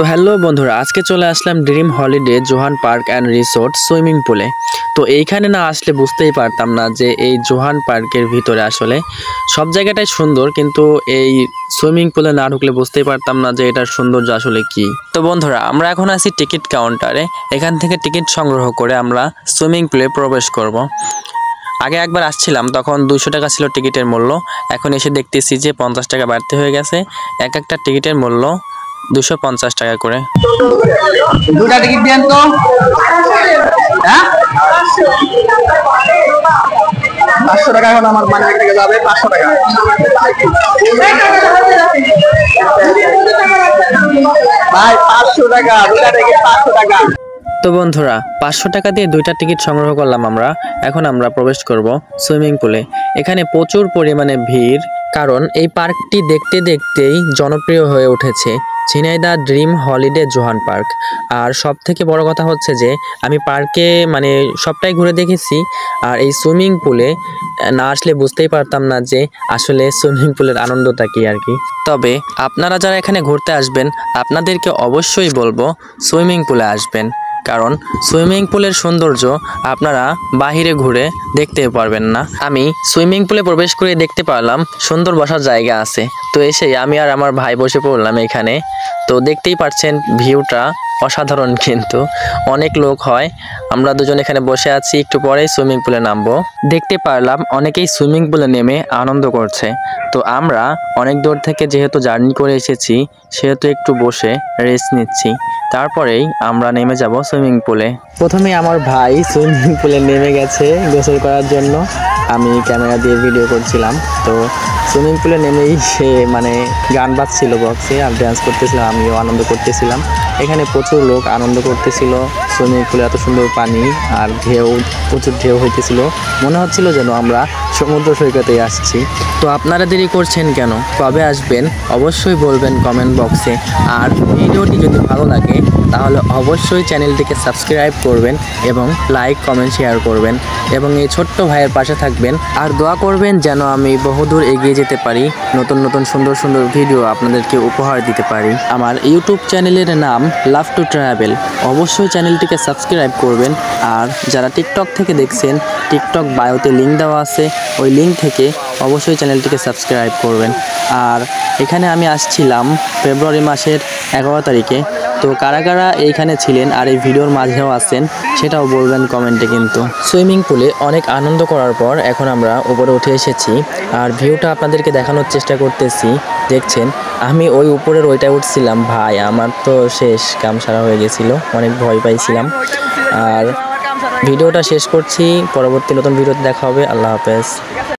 তো হ্যালো বন্ধুরা, আজকে চলে আসলাম dream holiday Johan park and resort swimming পুলে। তো এইখানে না আসলে বুঝতেই পারতাম না যে এই জোহান পার্কের ভিতরে আসলে সব জায়গাটাই সুন্দর, কিন্তু এই সুইমিং পুলে না ঢুকলে বুঝতেই পারতাম না যে এটার সৌন্দর্য আসলে কি। তো বন্ধুরা, আমরা এখন আছি টিকিট কাউন্টারে। এখান থেকে টিকিট সংগ্রহ করে আমরা সুইমিং পুলে প্রবেশ করব। আগে একবার আসছিলাম, তখন 200 টাকা ছিল টিকিটের মূল্য। এখন এসে দেখতেছি যে 50 টাকা বাড়তি হয়ে গেছে। এক একটা টিকিটের মূল্য 250 টাকা করে। দুটা টিকিট দেন তো। হ্যাঁ, 500 টাকা এখন আমার মানি ব্যাগ থেকে যাবে। 500 টাকা ভাই, 500 টাকা দুটা টিকিট, 500 টাকা। তো বন্ধুরা, 500 টাকা দিয়ে দুইটা টিকিট সংগ্রহ করলাম আমরা। এখন আমরা প্রবেশ করব সুইমিং পুলে। এখানে প্রচুর পরিমাণে ভিড়, কারণ এই পার্কটি দেখতে দেখতেই জনপ্রিয় হয়ে উঠেছে। Jhenaidah dream holiday Johan park. আর সব থেকে বড় কথা হচ্ছে যে আমি পার্কে সবটাই ঘুরে দেখেছি, আর এই সুইমিং পুলে না আসলে বুঝতেই পারতাম না যে আসলে সুইমিং পুলের আনন্দটা কি আর কি। তবে আপনারা যারা এখানে ঘুরতে আসবেন, আপনাদেরকে অবশ্যই বলবো সুইমিং পুলে আসবেন, কারণ সুইমিং পুলের সৌন্দর্য আপনারা বাহিরে ঘুরে দেখতে পারবেন না। আমি সুইমিং পুলে প্রবেশ করে দেখতে পারলাম সুন্দর বসার জায়গা আছে। তো এসেই আমি আর আমার ভাই বসে পড়লাম এখানে। তো দেখতেই পাচ্ছেন ভিউটা অসাধারণ, কিন্তু অনেক লোক হয়। আমরা দুজন এখানে বসে আছি, একটু পরেই সুইমিং পুলে নামবো। দেখতে পারলাম অনেকেই সুইমিং পুলে নেমে আনন্দ করছে। তো আমরা অনেক দূর থেকে যেহেতু জার্নি করে এসেছি, সেহেতু একটু বসে রেস্ট নিচ্ছি। তারপরেই আমরা নেমে যাব সুইমিং পুলে। প্রথমে আমার ভাই সুইমিং পুলে নেমে গেছে গোসল করার জন্য। আমি ক্যামেরা দিয়ে ভিডিও করছিলাম। তো সুইমিং পুলে নেমেই সে গান বাজছিল বক্সে, আর ডান্স করতেছিলাম, আমিও আনন্দ করতেছিলাম। এখানে প্রচুর লোক আনন্দ করতেছিল। সুইমিং পুলে এত সুন্দর পানি, আর প্রচুর ঢেউ হইতেছিল। মনে হচ্ছিল যেন আমরা সমুদ্র সৈকতে আসছি। তো আপনারা দেরি করছেন কেন? কবে আসবেন অবশ্যই বলবেন কমেন্ট বক্সে। আর ভিডিওটি যদি ভালো লাগে তাহলে অবশ্যই চ্যানেলটিকে সাবস্ক্রাইব করবেন এবং লাইক কমেন্ট শেয়ার করবেন, এবং এই ছোট্ট ভাইয়ের পাশে থাকবেন। আর দোয়া করবেন যেন আমি বহুদূর এগিয়ে যেতে পারি, নতুন নতুন সুন্দর সুন্দর ভিডিও আপনাদেরকে উপহার দিতে পারি। আমার ইউটিউব চ্যানেলের নাম লাভ টু ট্রাভেল। অবশ্যই চ্যানেলটিকে সাবস্ক্রাইব করবেন। আর যারা টিকটক থেকে দেখছেন, টিকটক বায়োতে লিঙ্ক দেওয়া আছে, ওই লিঙ্ক থেকে অবশ্যই চ্যানেলটিকে সাবস্ক্রাইব করবেন। আর এখানে আমি আসছিলাম ফেব্রুয়ারি মাসের 11 তারিখে। তো কারা কারা এইখানে ছিলেন আর এই ভিডিওর মাঝেও আছেন সেটাও বলবেন কমেন্টে। কিন্তু সুইমিং পুলে অনেক আনন্দ করার পর এখন আমরা উপরে উঠে এসেছি, আর ভিউটা আপনাদেরকে দেখানোর চেষ্টা করতেছি। দেখছেন আমি ওই উপরের ওইটায় উঠছিলাম, ভাই আমার তো শেষ কাম সারা হয়ে গেছিল, অনেক ভয় পাইছিলাম। আর ভিডিওটা শেষ করছি, পরবর্তী নতুন ভিডিওতে দেখা হবে। আল্লাহ হাফেজ।